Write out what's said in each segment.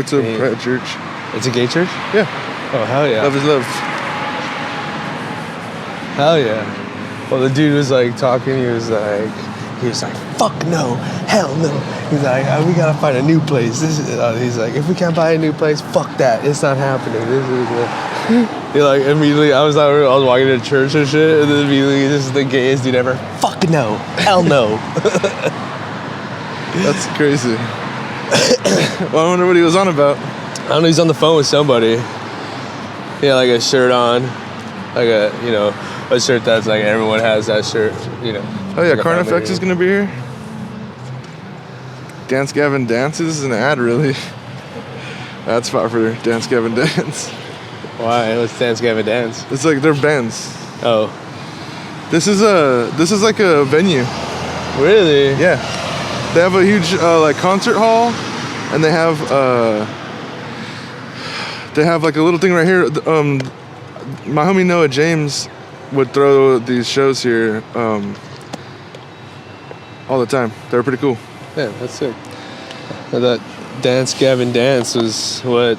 It's a private church. It's a gay church? Yeah. Oh, hell yeah. Love is love. Hell yeah. Well, the dude was like talking, he was like, fuck no, hell no. He's like, we gotta find a new place. He's like, if we can't buy a new place, fuck that. It's not happening. You're like, immediately, I was walking to church and shit, and then immediately, this is the gayest dude ever. Fuck no, hell no. That's crazy. Well, I wonder what he was on about. I don't know, he's on the phone with somebody. He had like a shirt on, like a shirt that's like everyone has that shirt, Oh yeah, like Carnifex is gonna be here. Dance Gavin Dance. This is an ad, really. Ad spot for Dance Gavin Dance. Why? What's Dance Gavin Dance? It's like they're bands. Oh. This is like a venue. Really? Yeah. They have a huge like concert hall, and they have like a little thing right here. My homie Noah James would throw these shows here all the time. They were pretty cool. Yeah, that's sick. That Dance Gavin Dance was what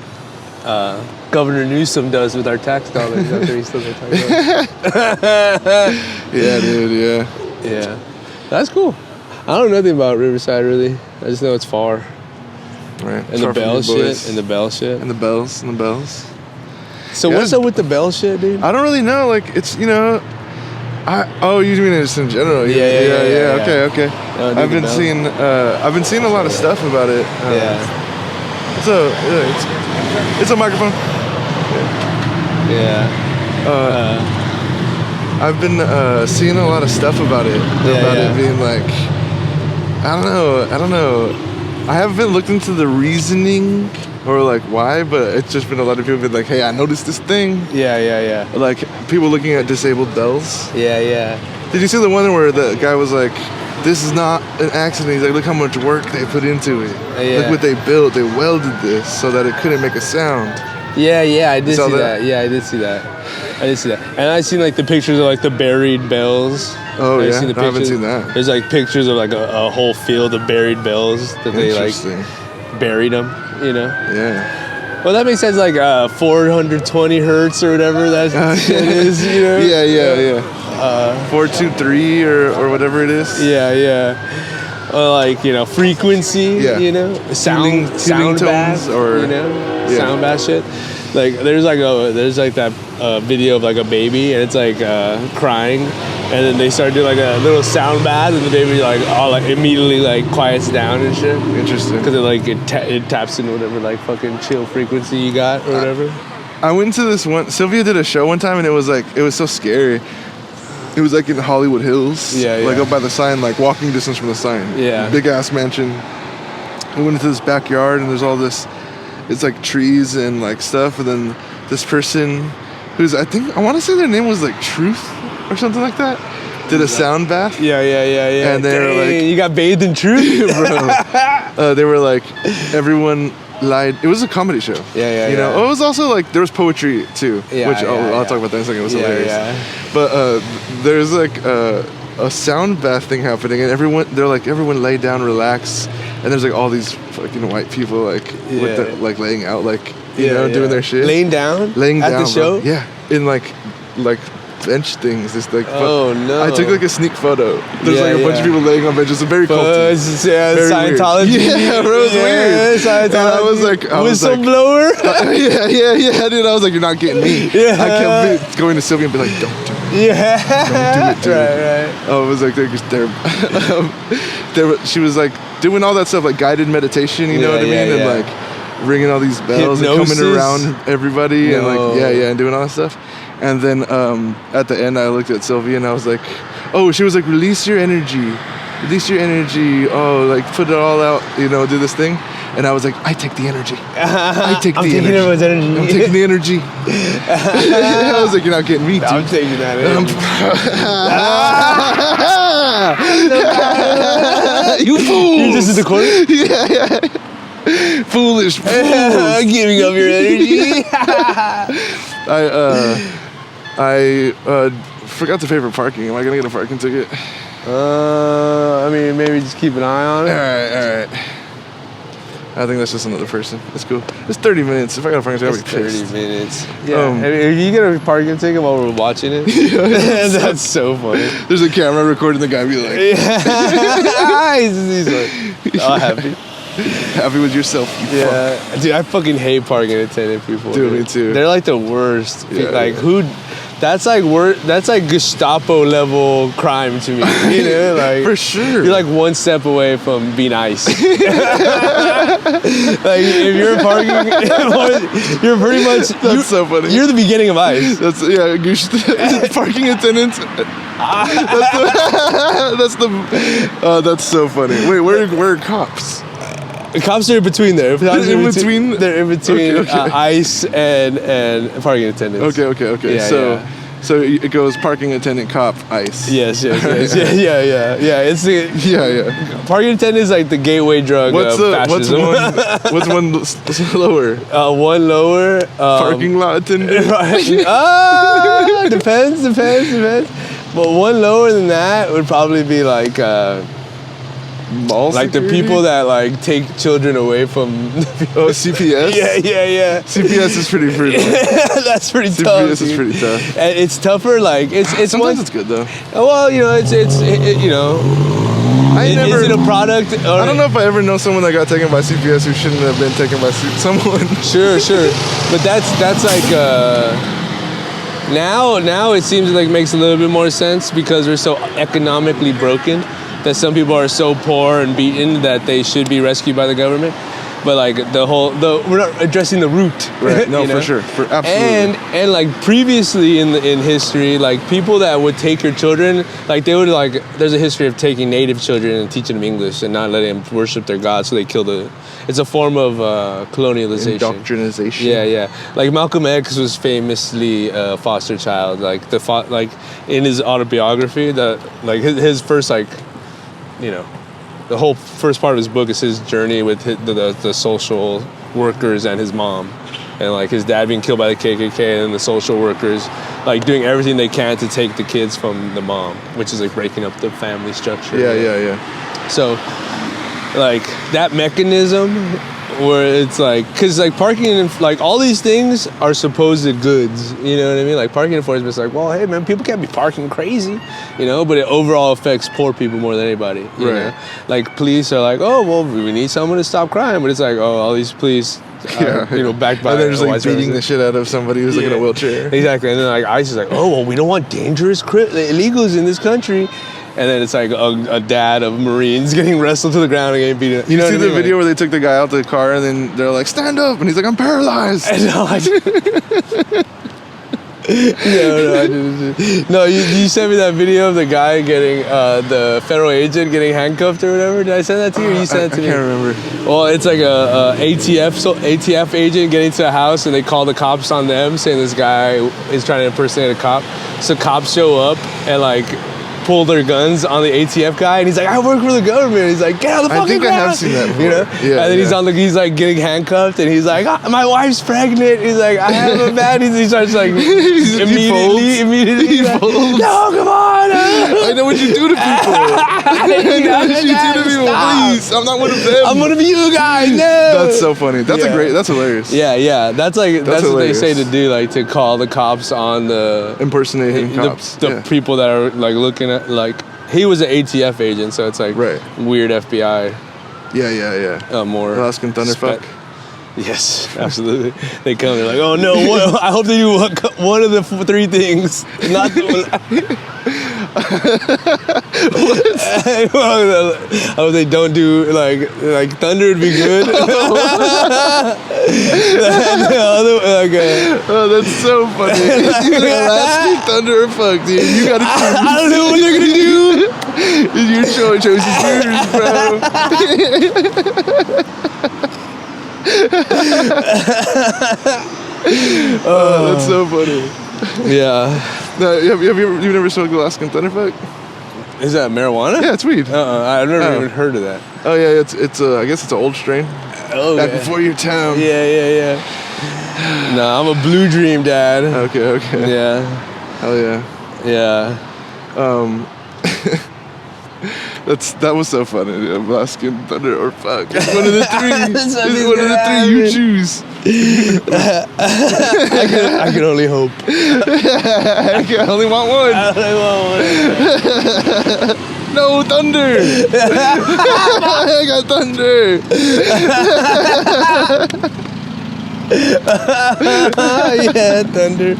Governor Newsom does with our tax dollars after he steals our tax dollars. Yeah, dude, yeah. Yeah. That's cool. I don't know nothing about Riverside, really. I just know it's far. Right. And the bell shit. And the bell shit. And the bells. And the bells. So what's up with the bell shit, dude? I don't really know. Like, it's, you mean just in general? Yeah. Okay. I've been seeing a lot of stuff about it. It's a microphone. Yeah. I've been seeing a lot of stuff about it. It being like, I don't know. I haven't been looked into the reasoning or like why, but it's just been a lot of people been like, hey, I noticed this thing. Yeah. Like people looking at disabled bells. Yeah. Did you see the one where the guy was like, this is not an accident. He's like, look how much work they put into it. Look what they built. They welded this so that it couldn't make a sound. Yeah, I did see that. Yeah, I did see that. And I seen like the pictures of like the buried bells. Oh yeah, I haven't seen that. There's like pictures of like a whole field of buried bells that they like buried them. Yeah. Well, that makes sense. Like 420 hertz or whatever that shit is. Yeah. 423 or whatever it is. Yeah. Frequency. Yeah. Sound bath or sound bath shit. Like there's that video of like a baby and it's like crying, and then they start doing like a little sound bath and the baby like all like immediately like quiets down and shit. Interesting. Because it taps into whatever like fucking chill frequency you got or whatever. I went to this one. Sylvia did a show one time and it was so scary. It was like in Hollywood Hills. Yeah. Like up by the sign, like walking distance from the sign. Yeah. Big ass mansion. We went into this backyard and there's all this. It's like trees and like stuff, and then this person who's I want to say their name was like Truth or something like that did a sound bath. Yeah. And they were like, you got bathed in truth, bro. They were like, everyone lied. It was a comedy show. Yeah. Oh, it was also like there was poetry too, which I'll talk about that in a second. It was hilarious. Yeah. But there's like a sound bath thing happening, and everyone lay down, relax. And there's like all these fucking white people with laying out doing their shit. Laying down at the show. Bro. Yeah, in like bench things. It's like no. I took like a sneak photo. There's like a bunch of people laying on benches. It's very culty. Yeah, very Scientology. Weird. Yeah, bro, it was weird. Scientology. And I was like, whistleblower. Yeah, dude. I was like, you're not getting me. Yeah. I kept going to Sylvia and be like, don't do it. Yeah. Don't do it, dude. Right. Oh, it was like she was like doing all that stuff, like guided meditation. You know what I mean? Yeah. And like ringing all these bells Hypnosis. and coming around everybody and and doing all that stuff. And then at the end, I looked at Sylvia and I was like, oh, she was like, release your energy. Oh, like put it all out, do this thing. And I was like, I take the energy. I'm taking everyone's energy. I'm taking the energy. I was like, you're not getting me, dude. I'm taking that energy. You fool! You're just in the corner? Yeah. Foolish fools. Giving up your energy. I forgot to pay for parking. Am I gonna get a parking ticket? I mean, maybe just keep an eye on it. All right. I think that's just another person. It's cool. It's 30 minutes. If I got a parking ticket, I'll be pissed. 30 minutes. Yeah. If you get a parking ticket while we're watching it, that's so funny. There's a camera recording the guy be like, he's like, all happy. Happy with yourself, you fuck. Dude, I fucking hate parking attendant people. Dude, me too. They're like the worst. Yeah, like who? That's like Gestapo level crime to me. You know, like for sure. You're like one step away from being ICE. Like if you're parking, you're pretty much. That's so funny. You're the beginning of ICE. That's parking attendants. That's so funny. Wait, where are cops? The cops are in between there. They're in between. They're in between Okay. ICE and parking attendants. Okay. Yeah, So it goes parking attendant, cop, ICE. Yes. Yeah. It's the parking attendant is like the gateway drug of fascism. What's one lower? One lower. Parking lot attendant. Depends. But one lower than that would probably be like. Mall like security? the people that like take children away from CPS? Yeah. CPS is pretty brutal. That's pretty tough. CPS is pretty tough. And it's tougher, like it's sometimes it's good though. Well, you know, it's you know, is it a product? Or I don't know if I ever know someone that got taken by CPS who shouldn't have been taken by someone. Sure. But that's like now it seems like makes a little bit more sense because we're so economically broken. That some people are so poor and beaten that they should be rescued by the government, but like we're not addressing the root, right? No, for sure, absolutely. And like previously in history, like people that would take your children, like they would like there's a history of taking native children and teaching them English and not letting them worship their God, so they kill it's a form of colonialization, indoctrination. Yeah. Like Malcolm X was famously a foster child. Like like in his autobiography, that like his first like. You know, the whole first part of his book is his journey with the social workers and his mom. And like his dad being killed by the KKK and the social workers like doing everything they can to take the kids from the mom, which is like breaking up the family structure. Yeah. So like that mechanism where it's like, cause like parking and like all these things are supposed goods, you know what I mean? Like parking enforcement's like, well, hey man, people can't be parking crazy, you know, but it overall affects poor people more than anybody, you know? Like police are like, oh, well, we need someone to stop crime, but it's like, oh, all these police, you know, backed by. And they're just like beating the shit out of somebody who's like in a wheelchair. Exactly, and then like ICE is like, oh, well, we don't want dangerous illegals in this country. And then it's like a dad of Marines getting wrestled to the ground and getting beaten up. You see the video where they took the guy out the car and then they're like, stand up, and he's like, I'm paralyzed. No, you sent me that video of the guy getting the federal agent getting handcuffed or whatever. Did I send that to you? Or you sent it to me? I can't remember. Well, it's like a ATF agent getting to a house and they call the cops on them saying this guy is trying to impersonate a cop. So cops show up and like pull their guns on the ATF guy, and he's like, I work for the government. He's like, get out of the fucking ground. I have seen that before. You know? Yeah, and then he's like getting handcuffed, and he's like, my wife's pregnant. He's like, I have a bad. He starts like immediately. He folds. No, come on. I know what you do to people. I know what you do to people. Please, I'm not one of them. I'm one of you guys. No. That's so funny. That's hilarious. Yeah. That's what they say to do, like to call the cops on the impersonating cops. The people that are like looking at, like he was an ATF agent, so it's like weird FBI. Yeah. More Alaskan Thunderfuck. Yes, absolutely. They come, they're like, oh no, I hope they do one of the three things, not the one. I hope they don't do like thunder would be good. Oh, that's so funny. It's either Alaskan Thunder or fuck, dude. You gotta choose. I don't know what they're gonna do. Your choice is yours, bro. Oh, that's so funny. Yeah. No, you've never smoked Alaskan Thunderfuck? Is that marijuana? Yeah, it's weed. I've never even heard of that. Oh yeah, it's I guess it's an old strain. Oh, back before your time. Yeah. Nah, I'm a Blue Dream dad. Okay. Yeah. Hell yeah. Yeah. That was so funny. Alaskan thunder or fuck. It's one of the three. That's what It's he's one of the gonna three. You choose. I can only hope. I only want one. I only want one. No thunder. I got thunder. Yeah, thunder.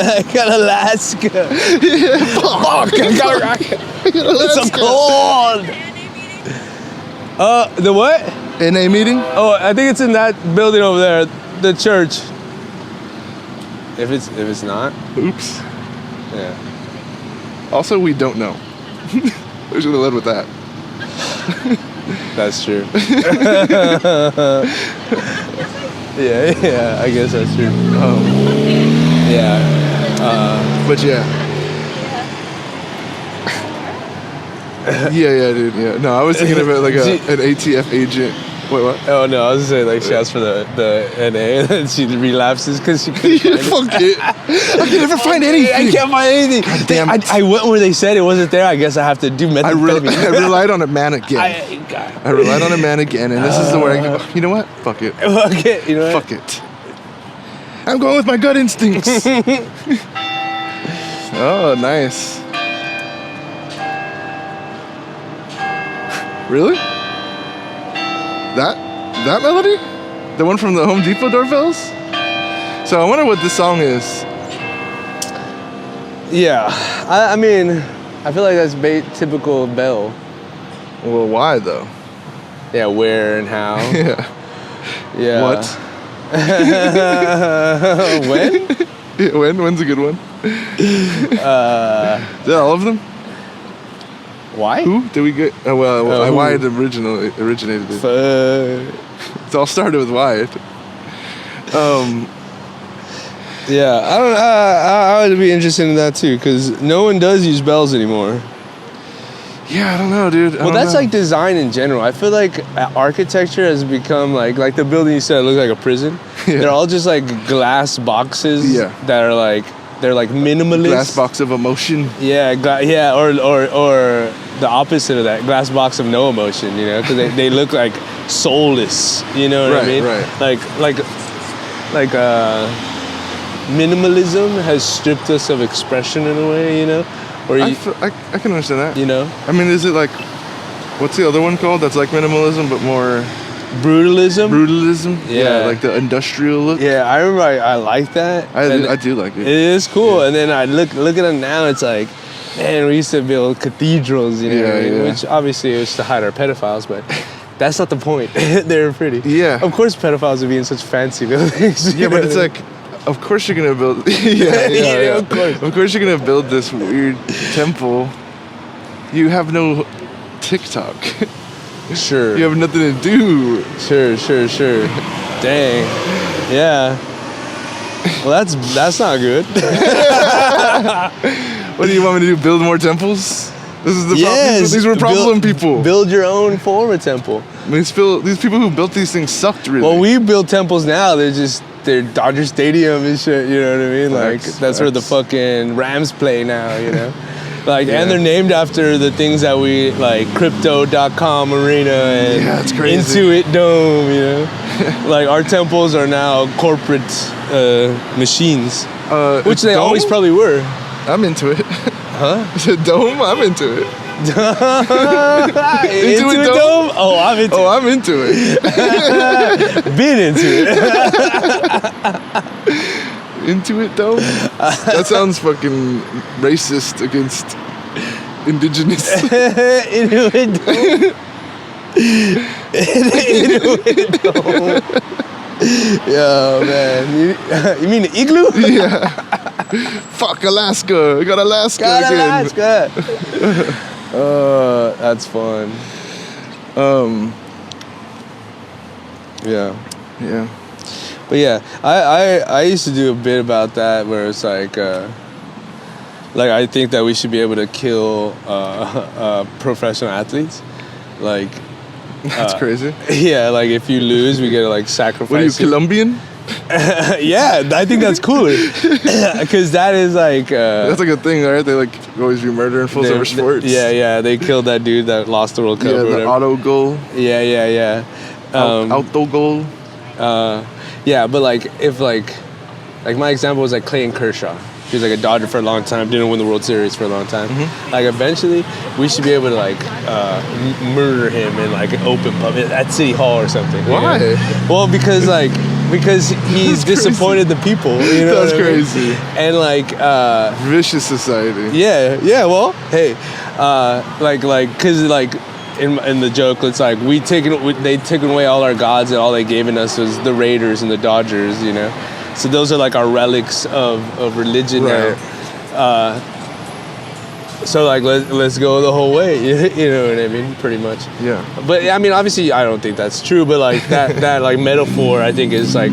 I got Alaska. Fuck, I got It's so cold. The what? NA meeting? Oh, I think it's in that building over there, the church. If it's not, Oops. yeah. Also, we don't know. We should have led with that. That's true. yeah, I guess that's true. Yeah. But yeah. Yeah, dude. Yeah. No, I was thinking about like an ATF agent. Wait, what? Oh no, I was gonna say like she asked for the NA and she relapses because she couldn't find it. Fuck it. I can never find anything. I can't find anything. God damn it. I went where they said it wasn't there. I guess I have to do I methamphetamine. relied on a man again. I relied on a man again, and this is the way I go. You know what? Fuck it. Fuck it. You know what? Fuck it. I'm going with my gut instincts. Oh, nice. Really? That melody? The one from the Home Depot doorbells? So I wonder what this song is. Yeah. I mean, I feel like that's typical Bell. Well, why though? Yeah, where and how. Yeah. Yeah. What? When? Yeah, when's a good one? Is that all of them? Why? Who did we get? Oh well, who? Wyatt originated it. It all started with Wyatt. Yeah, I would be interested in that too, because no one does use bells anymore. Yeah, I don't know, dude. Well, that's like design in general. I feel like architecture has become like the building you said looks like a prison. Yeah. They're all just like glass boxes. Yeah. That are like they're like minimalist. Glass box of emotion. Yeah, or the opposite of that, glass box of no emotion. You know, because they look like soulless. You know what I mean? Right. Like minimalism has stripped us of expression in a way. You know. Or I can understand that. You know? I mean, is it like, what's the other one called? That's like minimalism, but more brutalism. Brutalism. Yeah. Like the industrial look. Yeah, I remember I like that. I do like it. It is cool. Yeah. And then I look at it now. It's like, man, we used to build cathedrals. You know what I mean? Yeah. Which obviously it was to hide our pedophiles, but that's not the point. They're pretty. Yeah. Of course, pedophiles would be in such fancy buildings. Yeah, but it's like, of course you're gonna build. yeah, of course. Of course you're gonna build this weird temple. You have no TikTok. Sure. You have nothing to do. Sure. Dang. Yeah. Well, that's not good. What do you want me to do? Build more temples? This is the problem. These were problem people. Build your own form of temple. These people who built these things sucked really. Well, we build temples now. They're Dodger Stadium and shit. You know what I mean? Like that's where the fucking Rams play now. You know, like and they're named after the things that we like Crypto.com Arena and that's crazy. Intuit Dome. You know, like our temples are now corporate machines, which they Dome? always probably were. I'm into it. Huh? The Dome? I'm into it. Intuit Dome? Oh, I'm into it. Oh, I'm into it. Been into it. Intuit Dome? That sounds fucking racist against indigenous. Inuit Dome. Inuit Dome. Yo, man. You mean the igloo? Yeah. Fuck Alaska. I got Alaska again. Alaska. That's fun. Yeah. But yeah, I used to do a bit about that where it's like I think that we should be able to kill professional athletes. Like That's crazy. yeah, like if you lose, we gotta like sacrifice. What are you, it. Colombian? Yeah, I think that's cooler. Because that is like... that's like a thing, right? They like always be murdering fools over sports. Yeah. They killed that dude that lost the World Cup. Yeah, or the whatever. auto goal. Yeah. Auto goal. Yeah, but like if like my example was like Clayton Kershaw. He was like a Dodger for a long time, didn't win the World Series for a long time. Mm-hmm. Like eventually, we should be able to like murder him in like an open pub at City Hall or something. Why? You know? Well, because he's disappointed the people. You know, that's crazy. And like vicious society. Yeah. Well, hey, cause like. In the joke, it's like they taken away all our gods and all they gave us was the Raiders and the Dodgers, you know. So those are like our relics of religion right. now. So like let's go the whole way, you know what I mean? Pretty much. Yeah. But I mean, obviously, I don't think that's true. But like that like metaphor, I think is like.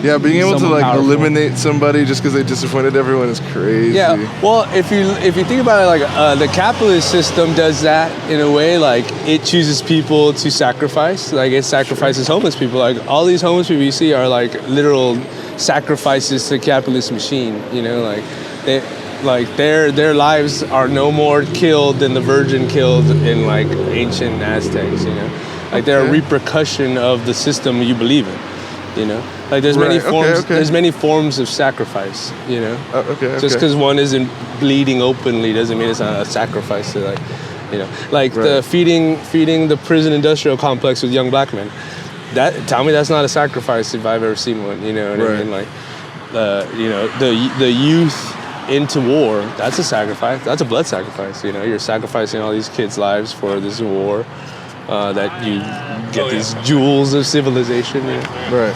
Yeah, being able to like powerful. Eliminate somebody just because they disappointed everyone is crazy. Yeah, well, if you think about it, like the capitalist system does that in a way. Like it chooses people to sacrifice. Like it sacrifices homeless people. Like all these homeless people you see are like literal sacrifices to the capitalist machine. You know, like their lives are no more killed than the virgin killed in like ancient Aztecs. You know, like they're a repercussion of the system you believe in. You know, like there's many forms. Okay. There's many forms of sacrifice. You know, okay. Just because one isn't bleeding openly doesn't mean it's not a sacrifice to like, you know, like the feeding the prison industrial complex with young black men. Tell me that's not a sacrifice if I've ever seen one. You know what I mean? Like, you know, the youth into war. That's a sacrifice. That's a blood sacrifice. You know, you're sacrificing all these kids' lives for this war. That you get these jewels of civilization. You know? Right.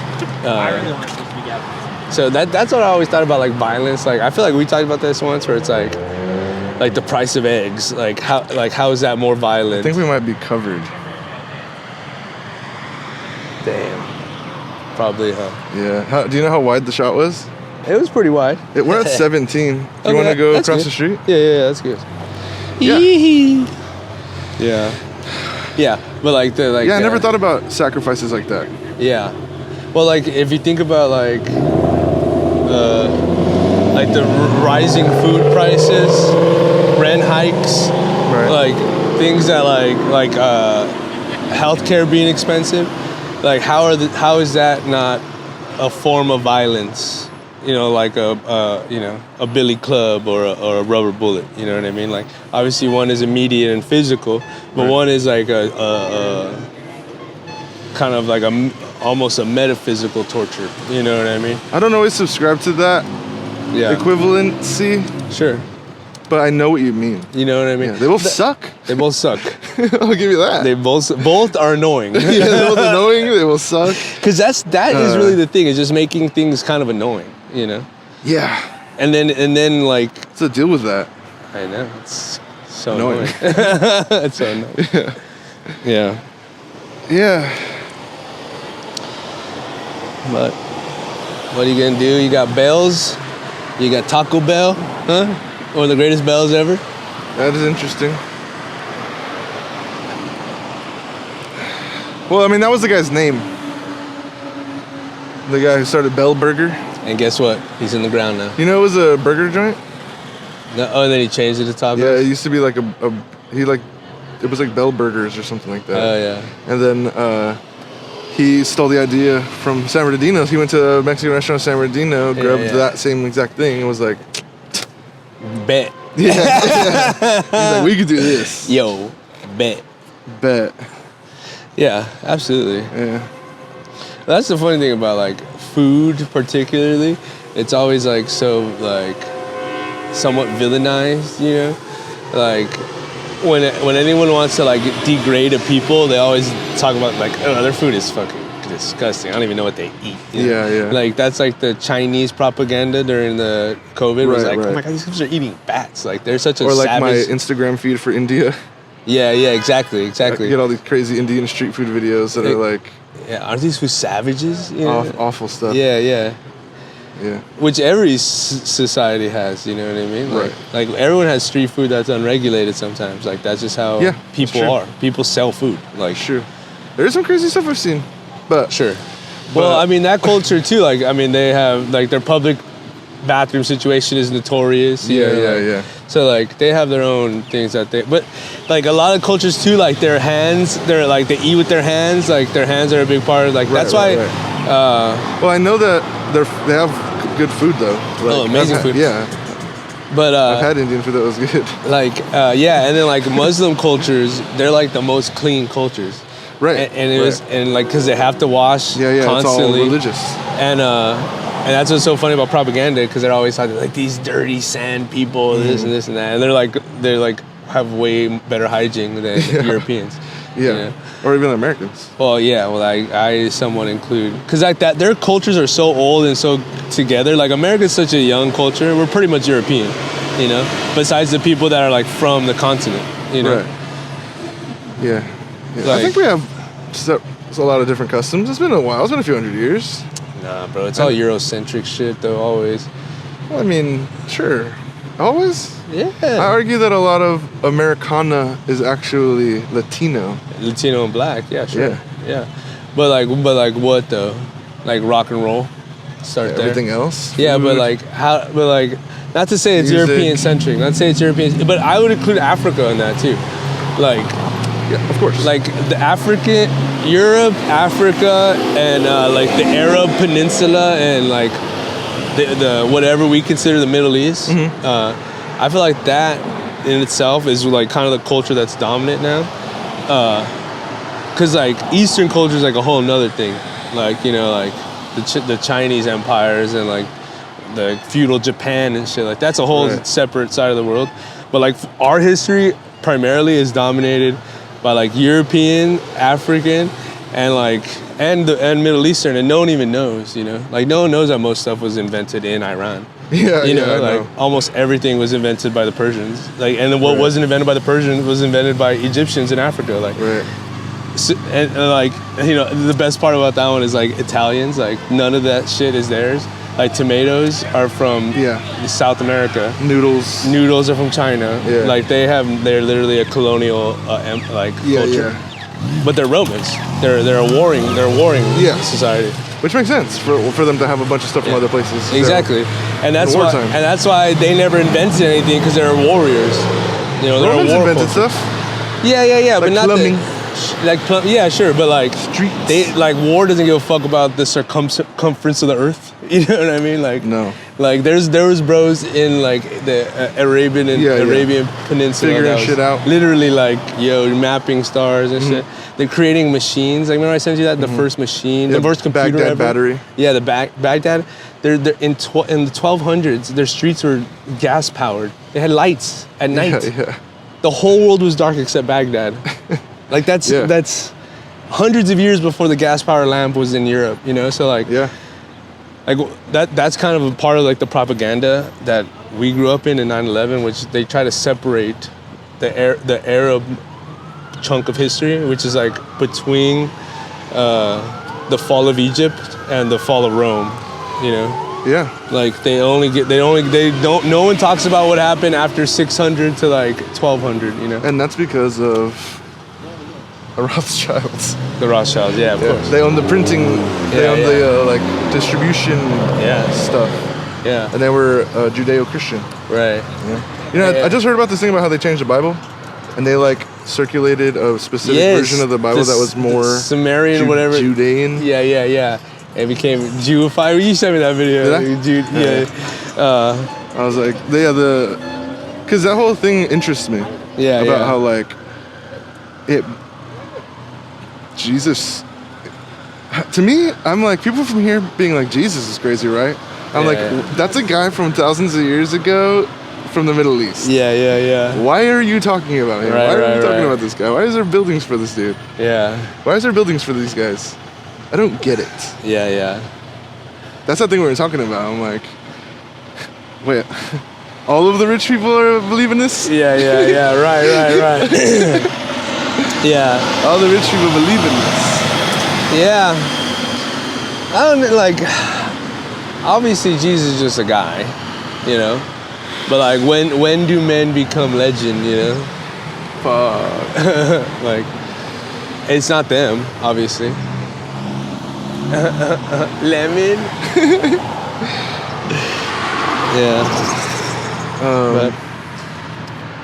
So that's what I always thought about, like violence. Like I feel like we talked about this once, where it's like the price of eggs. Like how is that more violent? I think we might be covered. Damn. Probably, huh? Yeah. Do you know how wide the shot was? It was pretty wide. We're at 17. Do you want to go across the street? Yeah, that's good. Yeah. Yeah, but like yeah, I never thought about sacrifices like that. Yeah, well, like if you think about like the rising food prices, rent hikes, right. like things that like healthcare being expensive, like how is that not a form of violence? You know, like a billy club or a rubber bullet. You know what I mean? Like obviously one is immediate and physical, but one is like a kind of like almost a metaphysical torture. You know what I mean? I don't always subscribe to that equivalency. Sure. But I know what you mean. You know what I mean? Yeah, they both suck. They both suck. I'll give you that. They both are annoying. Yeah, they're both annoying. They both suck. Because that is really the thing. Is just making things kind of annoying. You know? Yeah. And then like. What's the deal with that? I know, it's so annoying. It's so annoying. Yeah. But what are you gonna do? You got bells. You got Taco Bell, huh? One of the greatest bells ever. That is interesting. Well, I mean, that was the guy's name. The guy who started Bell Burger. And guess what? He's in the ground now. You know, it was a burger joint. No, and then he changed it to Taco. Yeah, it used to be like it was like Bell Burgers or something like that. Oh yeah. And then he stole the idea from San Bernardino's. He went to a Mexican restaurant in San Bernardino, grabbed that same exact thing, and was like, bet. Yeah. He's like, we could do this. Yo, bet. Yeah, absolutely. Yeah. That's the funny thing about like food, particularly. It's always like so like somewhat villainized, you know. Like when anyone wants to like degrade a people, they always talk about like, oh, their food is fucking disgusting. I don't even know what they eat. You know? Yeah. Like that's like the Chinese propaganda during the COVID was like, oh my god, these kids are eating bats. Like they're such a or like savage. my Instagram feed for India. Yeah, exactly. I get all these crazy Indian street food videos that are like, yeah, aren't these food savages? You know? Awful stuff. Yeah. Which every society has, you know what I mean? Like everyone has street food that's unregulated sometimes. Like that's just how people are. People sell food. Like sure. There's some crazy stuff I've seen, but sure. Well, But- I mean, that culture too, like, I mean, they have, like, their public bathroom situation is notorious. you Yeah, know, yeah, like, yeah. So, like, they have their own things that but, like, a lot of cultures too, like, their hands, they eat with their hands, like, their hands are a big part of, like, that's why, Well, I know that they have good food though. Like, amazing food. Yeah, but, I've had Indian food that was good. like, yeah, and then, like, Muslim cultures, they're, like, the most clean cultures. Right. And it was, and, like, because they have to wash constantly. It's all religious. And that's what's so funny about propaganda, because they're always talking like these dirty sand people, this and this and that, and they're like have way better hygiene than Europeans. Yeah. You know? Or even Americans. Well, yeah. Well, I somewhat include, because like that their cultures are so old and so together. Like America's such a young culture. We're pretty much European, you know. Besides the people that are like from the continent, you know. Right. Yeah. I Like- think we have a lot of different customs. It's been a while. It's been a few hundred years. Nah, bro. It's all Eurocentric shit, though. Always. Well, I mean, sure. Always. Yeah. I argue that a lot of Americana is actually Latino. Latino and black. Yeah, sure. Yeah. Yeah. But like what though? Like rock and roll. Start there. Everything else. Yeah, but food. like how? But like, not to say it's Music. European centric. Not to say it's European, but I would include Africa in that too. Like, Yeah, of course. like the African, Europe, Africa, and like the Arab Peninsula and like the whatever we consider the Middle East. I feel like that in itself is like kind of the culture that's dominant now. Cause like Eastern culture is like a whole nother thing. Like, you know, like the Chinese empires and like the feudal Japan and shit. Like that's a whole separate side of the world. But like our history primarily is dominated by like European, African, and like and Middle Eastern, and no one even knows, you know. Like no one knows that most stuff was invented in Iran. Yeah, You know, yeah, I like know. almost everything was invented by the Persians. Like, and then what wasn't invented by the Persians was invented by Egyptians in Africa. Like, Right. so, and like, you know, the best part about that one is like Italians. Like, none of that shit is theirs. Like, tomatoes are from South America. Noodles. Noodles are from China. Yeah. Like, they're literally a colonial culture. But they're Romans. They're a warring society. Which makes sense for them to have a bunch of stuff from other places. So- Exactly, and that's In why wartime. they never invented anything, because they're warriors. You know, they're Romans a war invented culture. stuff. Yeah, but Like not plumbing. yeah, sure, but like Streets. they like war doesn't give a fuck about the circumference of the earth. You know what I mean? Like No. Like there was bros in like the Arabian Peninsula Figuring that was shit out. literally like mapping stars and shit. They're creating machines. Like remember I sent you that the first machine, the first computer Baghdad ever? battery. Yeah, the Baghdad. They're in the 1200s. Their streets were gas powered. They had lights at night. Yeah. The whole world was dark except Baghdad. Like that's hundreds of years before the gas powered lamp was in Europe. You know, so like that's kind of a part of like the propaganda that we grew up in 9/11, which they try to separate the Arab chunk of history, which is like between the fall of Egypt and the fall of Rome. You know. Yeah. Like no one talks about what happened after 600 to like 1200, you know. And that's because of the Rothschilds. The Rothschilds, yeah, of course. They own the printing, they own the like distribution stuff. Yeah. And they were Judeo-Christian. Right. Yeah. You know, I just heard about this thing about how they changed the Bible, and they like circulated a specific version of the Bible that was more Sumerian, whatever. Judean. Yeah. It became Jewified. You sent me that video. Did I? Yeah. I was like, because that whole thing interests me. Yeah. About how like Jesus. To me, I'm like, people from here being like, Jesus is crazy, right? I'm like, that's a guy from thousands of years ago from the Middle East. Yeah. Why are you talking about him? Right, Why are you talking right. about this guy? Why is there buildings for this dude? Yeah. Why is there buildings for these guys? I don't get it. Yeah. That's the thing we were talking about. I'm like, wait, all of the rich people are believing this? Yeah. Right. Yeah. All the rich people believe in this. Yeah. I don't like. Obviously, Jesus is just a guy, you know. But like, when do men become legend? You know. Fuck. Like, it's not them, obviously. Lemon. Yeah.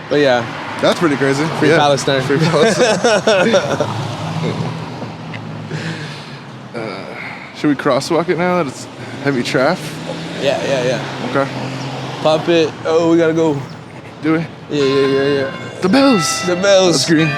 But yeah. That's pretty crazy. Free Palestine. Free Palestine. Should we crosswalk it now that it's heavy traffic? Yeah. Okay. Pop it. Oh, we gotta go. Do we? Yeah. The bells. The bells. That's green.